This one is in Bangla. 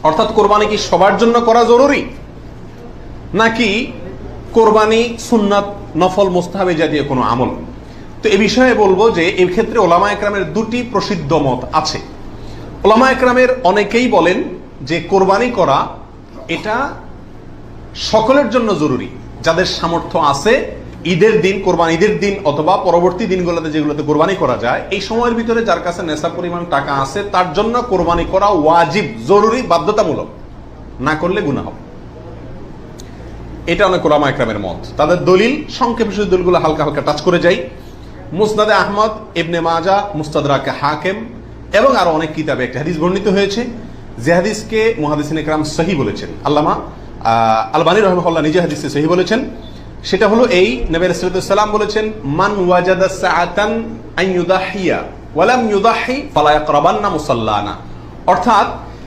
অর্থাৎ কোরবানি কি সবার জন্য করা জরুরি, নাকি কোরবানি সুন্নাত, নফল, মুস্তাহাবি জাতীয় কোনো আমল? তো এই বিষয়ে বলবো যে এই ক্ষেত্রে ওলামা একরামের দুটি প্রসিদ্ধ মত আছে। ওলামা একরামের অনেকেই বলেন যে কোরবানি করা এটা সকলের জন্য জরুরি, যাদের সামর্থ্য আছে ঈদের দিন, কোরবানি ঈদের দিন অথবা পরবর্তী দিনগুলোতে যেগুলোতে কোরবানি করা যায়, এই সময়ের ভিতরে যার কাছে নেশা পরিমাণ টাকা আছে তার জন্য কোরবানি করা ওয়াজিব, জরুরি, বাধ্যতামূলক, না করলে গুনাহ হবে। এটা অনেক ওলামা একরামের মত। তাদের দলিল সংক্ষেপে শুধু দলিলগুলো হালকা হালকা টাচ করে যাই। মুসনাদে আহমদ, ইবনে মাজাহ, মুস্তাদরাকে হাকিম এবং আরো অনেক কিতাবে একটা হাদিস বর্ণিত হয়েছে, যে হাদিসকে মুহাদ্দিসিন ইকরাম সহিহ বলেছেন। আল্লামা আলবানী রাহিমাহুল্লাহ নিজে হাদিসে সহিহ বলেছেন। সেটা হলো এই, নবী সাল্লাল্লাহু আলাইহি ওয়াসাল্লাম বলেছেন, মান ওয়াজাদা সাআতান আন ইউদাহিয়া ওয়া লাম ইউদাহি ফালা ইয়াকরাবান্না মুসাল্লানা। অর্থাৎ